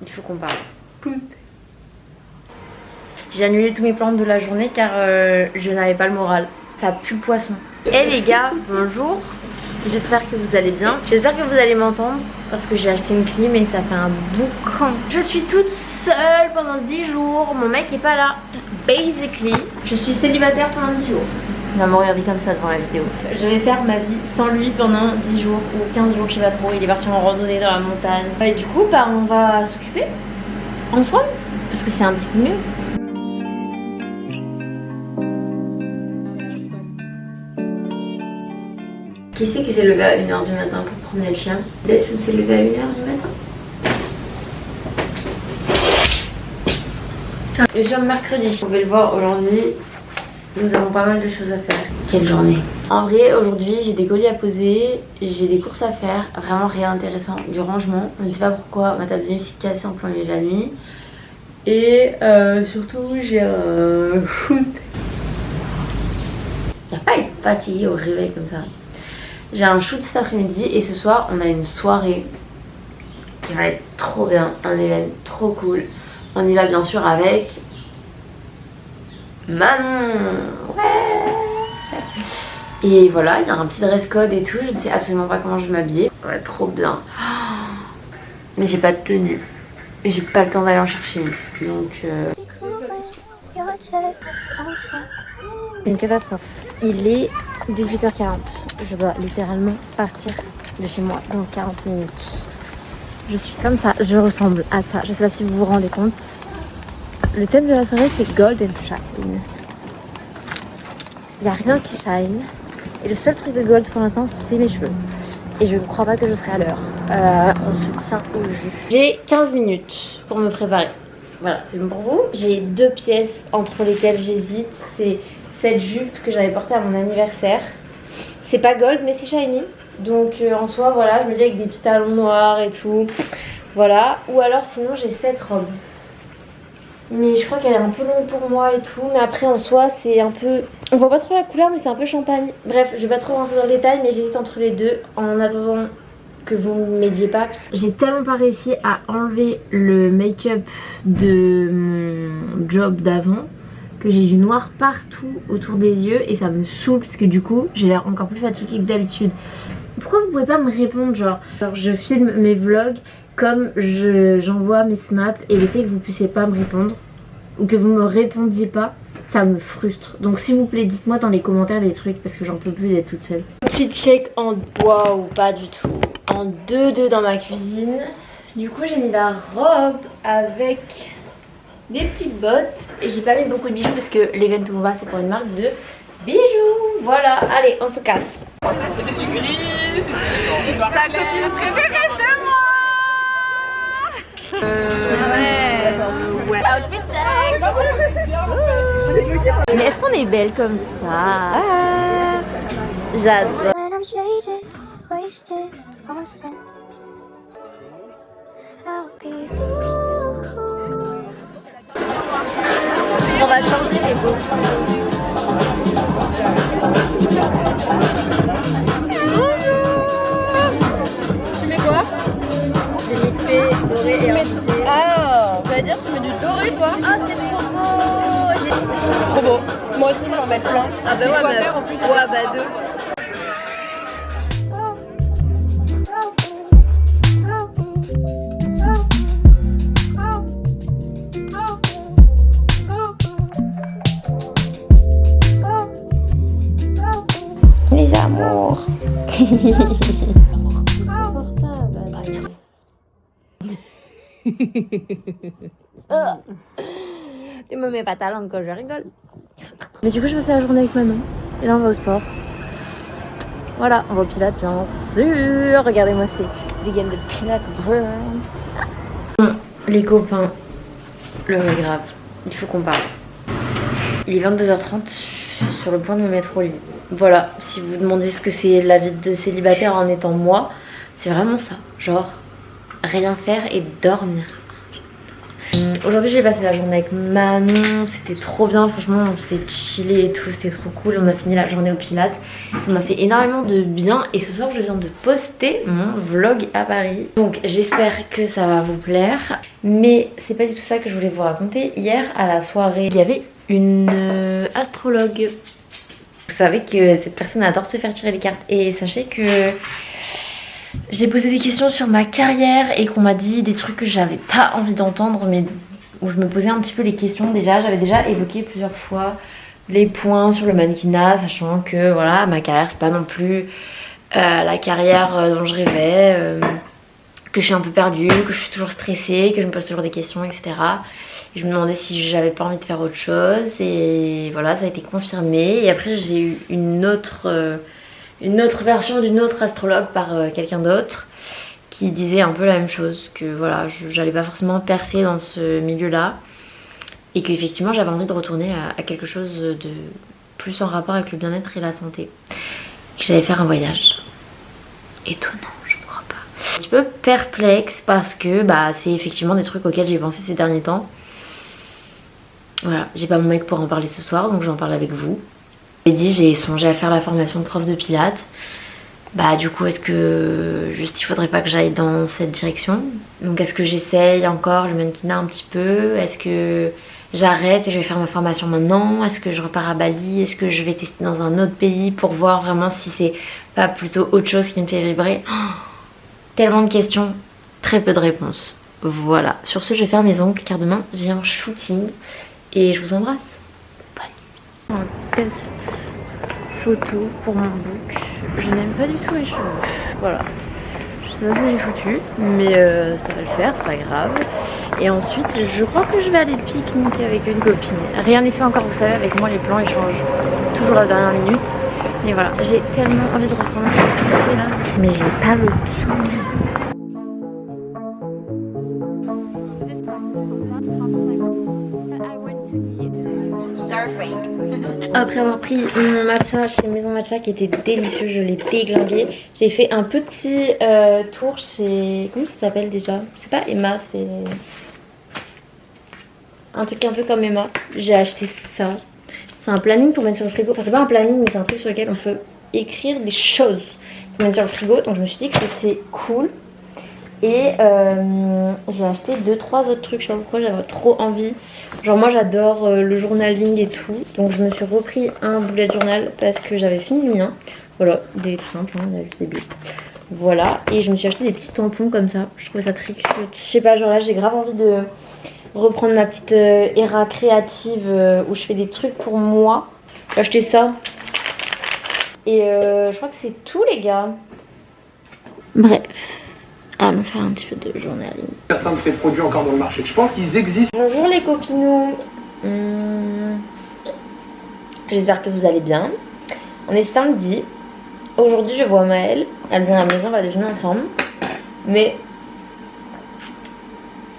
il faut qu'on parle. J'ai annulé tous mes plans de la journée car je n'avais pas le moral. Ça pue le poisson. Et les gars, bonjour. J'espère que vous allez bien. J'espère que vous allez m'entendre parce que j'ai acheté une clim et ça fait un boucan. Je suis toute seule pendant 10 jours. Mon mec est pas là. Basically, je suis célibataire pendant 10 jours. Il va me regarder comme ça devant la vidéo. Je vais faire ma vie sans lui pendant 10 jours ou 15 jours, je sais pas trop. Il est parti en randonnée dans la montagne. Et du coup, bah, on va s'occuper ensemble parce que c'est un petit peu mieux. Qui c'est qui s'est levé à 1h du matin pour promener le chien? Delson s'est levé à 1h du matin. Je suis mercredi. Vous pouvez le voir aujourd'hui. Nous avons pas mal de choses à faire. Quelle journée. En vrai, aujourd'hui, j'ai des colis à poser, j'ai des courses à faire, vraiment rien d'intéressant. Du rangement, je ne sais pas pourquoi ma table de nuit s'est cassée en plein milieu de la nuit. Et surtout, j'ai un shoot. Il n'y a pas être fatigué au réveil comme ça. J'ai un shoot cet après-midi et ce soir, on a une soirée qui va être trop bien, un événement trop cool. On y va bien sûr avec Manon. Ouais. Et voilà, il y a un petit dress code et tout. Je ne sais absolument pas comment je vais m'habiller. Ouais, trop bien. Mais j'ai pas de tenue. J'ai pas le temps d'aller en chercher une. Donc une catastrophe. Il est 18h40. Je dois littéralement partir de chez moi dans 40 minutes. Je suis comme ça, je ressemble à ça. Je sais pas si vous vous rendez compte. Le thème de la soirée c'est Golden Shine. Il n'y a rien qui shine. Et le seul truc de gold pour l'instant c'est mes cheveux. Et je ne crois pas que je serai à l'heure. On se tient au jus. J'ai 15 minutes pour me préparer. Voilà, c'est bon pour vous. J'ai 2 pièces entre lesquelles j'hésite. C'est cette jupe que j'avais portée à mon anniversaire. C'est pas gold mais c'est shiny. Donc en soi voilà, je me dis avec des petits talons noirs et tout. Voilà. Ou alors sinon j'ai cette robe. Mais je crois qu'elle est un peu longue pour moi et tout. Mais après en soi c'est un peu... On voit pas trop la couleur mais c'est un peu champagne. Bref, je vais pas trop rentrer dans le détail mais j'hésite entre les deux. En attendant que vous m'aidiez pas. J'ai tellement pas réussi à enlever le make-up de mon job d'avant que j'ai du noir partout autour des yeux et ça me saoule parce que du coup j'ai l'air encore plus fatiguée que d'habitude. Pourquoi vous pouvez pas me répondre genre je filme mes vlogs comme j'envoie mes snaps et le fait que vous puissiez pas me répondre ou que vous me répondiez pas, ça me frustre. Donc s'il vous plaît dites-moi dans les commentaires des trucs parce que j'en peux plus d'être toute seule. Outfit check en bois ou pas du tout. En 2-2 dans ma cuisine. Du coup j'ai mis la robe avec des petites bottes et j'ai pas mis beaucoup de bijoux parce que l'event où on va c'est pour une marque de bijoux. Voilà, allez on se casse. C'est du gris, c'est sa copine préférée c'est moi. Ouais. Outfit check. Mais est-ce qu'on est belle comme ça? Ah, j'adore. On va changer les beaux. Tu mets quoi? J'ai mixé doré et invité. Ah, ça veut dire que tu mets du doré toi? Ah c'est trop beau. Trop beau. Moi aussi je vais en mettre plein. Ah bah ouais, Faire, en plus, ouais bah deux. Les amours. Tu me mets pas ta langue quand je rigole. Mais du coup je passais la journée avec Manon. Et là on va au sport. Voilà, on va au Pilates bien sûr. Regardez-moi ces gaines de Pilates burn. Bon, les copains, le grave, il faut qu'on parle. Il est 22h30, je suis sur le point de me mettre au lit. Voilà, si vous vous demandez ce que c'est la vie de célibataire en étant moi, c'est vraiment ça. Genre, rien faire et dormir. Aujourd'hui j'ai passé la journée avec Manon, c'était trop bien, franchement on s'est chillé et tout, c'était trop cool. On a fini la journée au Pilates, ça m'a fait énormément de bien. Et ce soir je viens de poster mon vlog à Paris. Donc j'espère que ça va vous plaire. Mais c'est pas du tout ça que je voulais vous raconter. Hier à la soirée, il y avait une astrologue. Vous savez que cette personne adore se faire tirer les cartes. Et sachez que j'ai posé des questions sur ma carrière et qu'on m'a dit des trucs que j'avais pas envie d'entendre, mais où je me posais un petit peu les questions déjà. J'avais déjà évoqué plusieurs fois les points sur le mannequinat, sachant que voilà, ma carrière c'est pas non plus la carrière dont je rêvais, que je suis un peu perdue, que je suis toujours stressée, que je me pose toujours des questions, etc. Et je me demandais si j'avais pas envie de faire autre chose, et voilà, ça a été confirmé. Et après j'ai eu une autre version d'une autre astrologue par quelqu'un d'autre qui disait un peu la même chose, que voilà, j'allais pas forcément percer dans ce milieu-là et qu'effectivement j'avais envie de retourner à quelque chose de plus en rapport avec le bien-être et la santé. Et que j'allais faire un voyage. Étonnant, je ne crois pas. Un petit peu perplexe parce que bah, c'est effectivement des trucs auxquels j'ai pensé ces derniers temps. Voilà, j'ai pas mon mec pour en parler ce soir, donc j'en parle avec vous. J'ai songé à faire la formation de prof de pilates. Bah du coup est-ce que juste il faudrait pas que j'aille dans cette direction? Donc est-ce que j'essaye encore le mannequinat un petit peu? Est-ce que j'arrête et je vais faire ma formation maintenant? Est-ce que je repars à Bali? Est-ce que je vais tester dans un autre pays pour voir vraiment si c'est pas plutôt autre chose qui me fait vibrer? Tellement de questions, très peu de réponses. Voilà, sur ce je vais faire mes ongles car demain j'ai un shooting et je vous embrasse. Un test photo pour mon book. Je n'aime pas du tout les cheveux. Voilà. Je sais pas ce que j'ai foutu, mais ça va le faire, c'est pas grave. Et ensuite, je crois que je vais aller pique-niquer avec une copine. Rien n'est fait encore, vous savez, avec moi les plans ils changent toujours à la dernière minute. Mais voilà, j'ai tellement envie de reprendre un là, mais j'ai pas le tout. Après avoir pris mon matcha chez Maison Matcha qui était délicieux, je l'ai déglingué. J'ai fait un petit tour chez... Comment ça s'appelle déjà? C'est pas Emma, c'est... un truc un peu comme Emma. J'ai acheté ça. C'est un planning pour mettre sur le frigo. Enfin c'est pas un planning mais c'est un truc sur lequel on peut écrire des choses pour mettre sur le frigo. Donc je me suis dit que c'était cool. Et j'ai acheté 2-3 autres trucs, je sais pas pourquoi j'avais trop envie. Genre moi j'adore le journaling et tout. Donc je me suis repris un bullet journal parce que j'avais fini le mien. Voilà, il est tout simple, hein, il a juste des bulles. Voilà, et je me suis acheté des petits tampons comme ça. Je trouvais ça très cute. Je sais pas, genre là j'ai grave envie de reprendre ma petite era créative où je fais des trucs pour moi. J'ai acheté ça. Et je crois que c'est tout les gars. Bref. À me faire un petit peu de journaling. Certains de ces produits encore dans le marché. Je pense qu'ils existent. Bonjour les copinous. J'espère que vous allez bien. On est samedi. Aujourd'hui je vois Maëlle. Elle vient à la maison, on va déjeuner ensemble. Mais...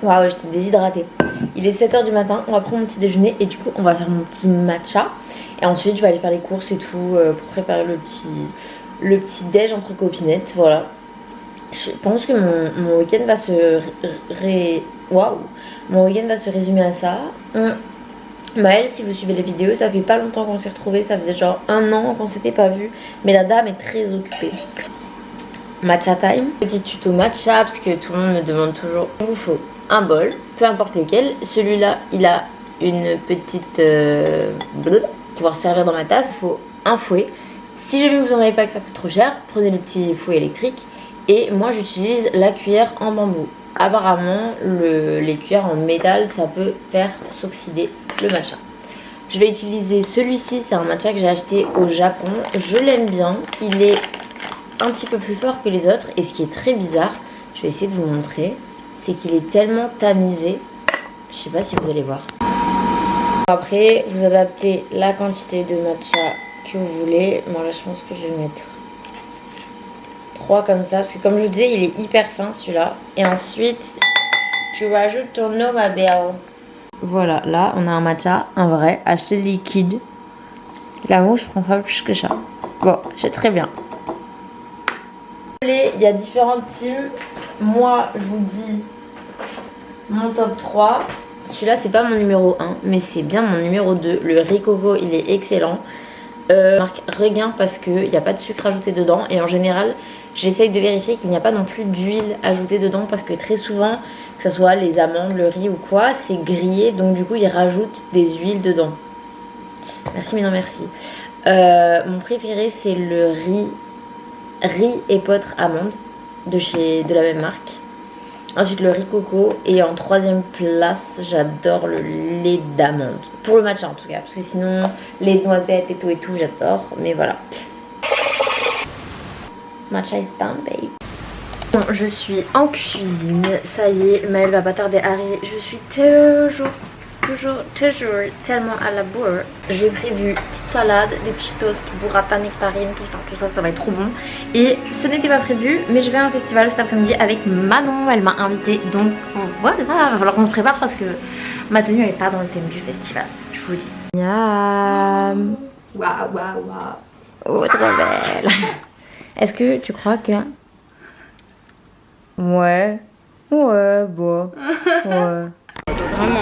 waouh, j'étais déshydratée. Il est 7h du matin, on va prendre mon petit déjeuner. Et du coup on va faire mon petit matcha. Et ensuite je vais aller faire les courses et tout pour préparer le petit déj entre copinettes. Voilà. Je pense que mon week-end va se mon week-end va se résumer à ça. Maëlle, si vous suivez les vidéos, ça fait pas longtemps qu'on s'est retrouvés, ça faisait genre 1 an qu'on s'était pas vu, mais la dame est très occupée. Matcha time, petit tuto matcha parce que tout le monde me demande toujours. Il vous faut un bol, peu importe lequel. Celui-là, il a une petite qui va servir dans ma tasse. Il faut un fouet. Si jamais vous en avez pas que ça coûte trop cher, prenez le petit fouet électrique. Et moi j'utilise la cuillère en bambou. Apparemment les cuillères en métal ça peut faire s'oxyder le matcha. Je vais utiliser celui-ci, c'est un matcha que j'ai acheté au Japon. Je l'aime bien, il est un petit peu plus fort que les autres. Et ce qui est très bizarre, je vais essayer de vous montrer, c'est qu'il est tellement tamisé. Je sais pas si vous allez voir. Après vous adaptez la quantité de matcha que vous voulez. Moi là je pense que je vais mettre 3 comme ça, parce que comme je vous disais il est hyper fin celui-là. Et ensuite tu rajoutes ton eau ma belle. Voilà, là on a un matcha, un vrai, acheté liquide. L'amour je prends pas plus que ça. Bon, c'est très bien. Il y a différentes teams. Moi je vous dis Mon top 3, celui-là c'est pas mon numéro 1, mais c'est bien mon numéro 2. Le riz coco, il est excellent. Marque Regain parce qu'il n'y a pas de sucre ajouté dedans. Et en général, j'essaye de vérifier qu'il n'y a pas non plus d'huile ajoutée dedans. Parce que très souvent, que ce soit les amandes, le riz ou quoi, c'est grillé. Donc du coup, ils rajoutent des huiles dedans. Merci mais non merci. Mon préféré, c'est le riz épeautre amande de la même marque. Ensuite le riz coco et en troisième place j'adore le lait d'amande. Pour le matcha en tout cas, parce que sinon les noisettes et tout j'adore, mais voilà. Matcha is done babe. Bon, je suis en cuisine, ça y est, Maëlle va pas tarder à arriver. Je suis toujours tellement à la bourre. J'ai prévu petite salade, des petits toasts, burrata, nectarine, tout ça, ça va être trop bon. Et ce n'était pas prévu, mais je vais à un festival cet après-midi avec Manon, elle m'a invitée. Donc voilà, il va falloir qu'on se prépare parce que ma tenue elle est pas dans le thème du festival, je vous le dis. Miam. Waouh, waouh, waouh. Oh, trop belle. Est-ce que tu crois que... Ouais, bon, ouais. Vraiment,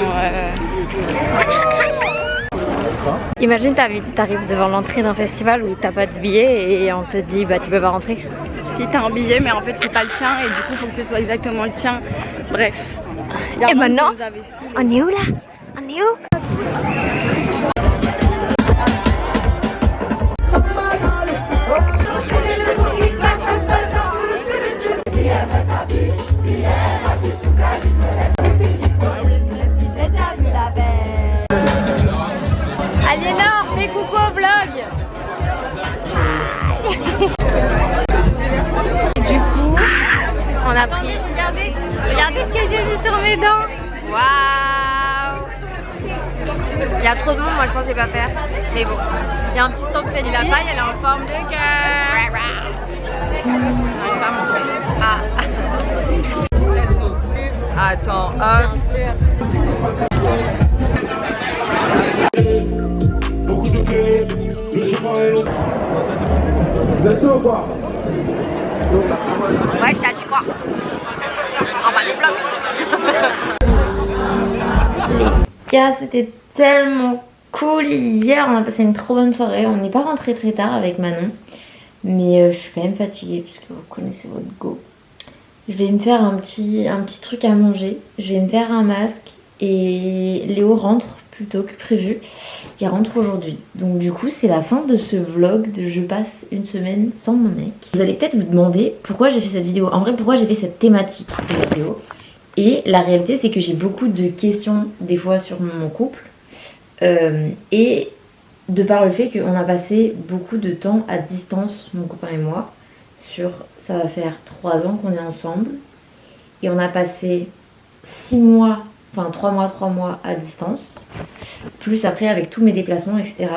Imagine t'arrives devant l'entrée d'un festival où t'as pas de billet et on te dit bah tu peux pas rentrer. Si t'as un billet mais en fait c'est pas le tien et du coup faut que ce soit exactement le tien. Bref. Et maintenant, on est où là? On est où? Aliénor, fais coucou au vlog. Du coup, on a pris... Regardez ce que j'ai mis sur mes dents. Waouh. Il y a trop de monde, moi je pensais pas faire. Mais bon, il y a un petit stand fait. La paille elle est en forme de cœur. Attends, hop. Bien sûr. Vous êtes chaud ou quoi? Ouais, ça tu crois. En bas du bloc. Les gars, c'était tellement cool hier. On a passé une trop bonne soirée. On n'est pas rentré très tard avec Manon. Mais je suis quand même fatiguée parce que vous connaissez votre go. Je vais me faire un petit truc à manger. Je vais me faire un masque. Et Léo rentre plus tôt que prévu. Il rentre aujourd'hui. Donc du coup c'est la fin de ce vlog de je passe une semaine sans mon mec. Vous allez peut-être vous demander pourquoi j'ai fait cette vidéo. En vrai pourquoi j'ai fait cette thématique de vidéo. Et la réalité c'est que j'ai beaucoup de questions des fois sur mon couple. Et de par le fait qu'on a passé beaucoup de temps à distance, mon copain et moi. Ça va faire 3 ans qu'on est ensemble. Et on a passé 6 mois, enfin 3 mois à distance. Plus après avec tous mes déplacements, etc.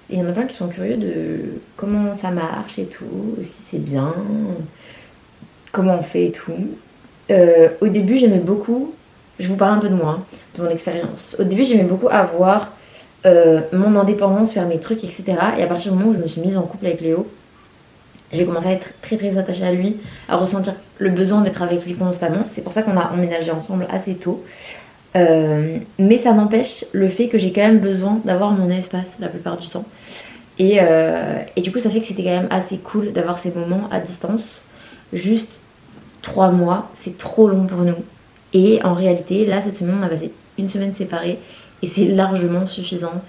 Et il y en a plein qui sont curieux de comment ça marche et tout, si c'est bien, comment on fait et tout. Au début j'aimais beaucoup, je vous parle un peu de moi, de mon expérience. Au début j'aimais beaucoup avoir mon indépendance, faire mes trucs, etc. Et à partir du moment où je me suis mise en couple avec Léo, j'ai commencé à être très attachée à lui, à ressentir le besoin d'être avec lui constamment. C'est pour ça qu'on a emménagé ensemble assez tôt. Mais ça n'empêche le fait que j'ai quand même besoin d'avoir mon espace la plupart du temps. Et du coup ça fait que c'était quand même assez cool d'avoir ces moments à distance. Juste 3 mois, c'est trop long pour nous. Et en réalité, là cette semaine on a passé une semaine séparée. Et c'est largement suffisant.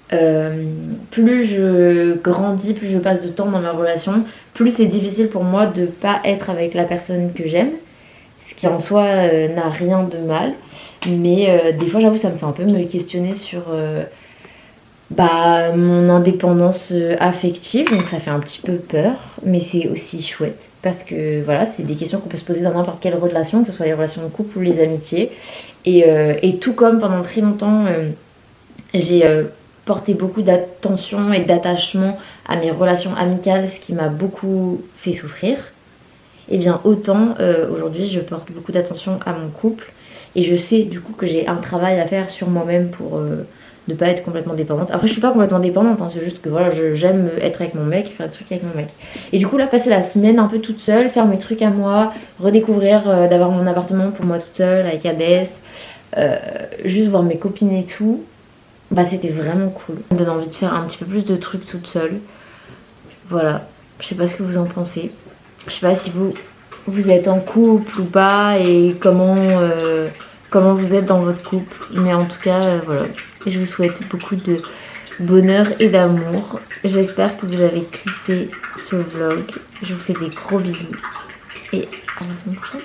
Plus je grandis, plus je passe de temps dans ma relation, plus c'est difficile pour moi de pas être avec la personne que j'aime. Ce qui en soi n'a rien de mal. Mais des fois j'avoue ça me fait un peu me questionner sur mon indépendance affective. Donc ça fait un petit peu peur. Mais c'est aussi chouette. Parce que voilà, c'est des questions qu'on peut se poser dans n'importe quelle relation. Que ce soit les relations de couple ou les amitiés. Et tout comme pendant très longtemps j'ai porté beaucoup d'attention et d'attachement à mes relations amicales. Ce qui m'a beaucoup fait souffrir. Et bien autant aujourd'hui je porte beaucoup d'attention à mon couple. Et je sais du coup que j'ai un travail à faire sur moi-même pour ne pas être complètement dépendante. Après je suis pas complètement dépendante, hein, c'est juste que voilà, j'aime être avec mon mec, faire des trucs avec mon mec. Et du coup là passer la semaine un peu toute seule, faire mes trucs à moi, redécouvrir d'avoir mon appartement pour moi toute seule avec Hadès, juste voir mes copines et tout, bah c'était vraiment cool. Ça me donne envie de faire un petit peu plus de trucs toute seule. Voilà, je sais pas ce que vous en pensez. Je sais pas si vous êtes en couple ou pas et comment vous êtes dans votre couple. Mais en tout cas, voilà. Et je vous souhaite beaucoup de bonheur et d'amour. J'espère que vous avez kiffé ce vlog. Je vous fais des gros bisous et à la semaine prochaine.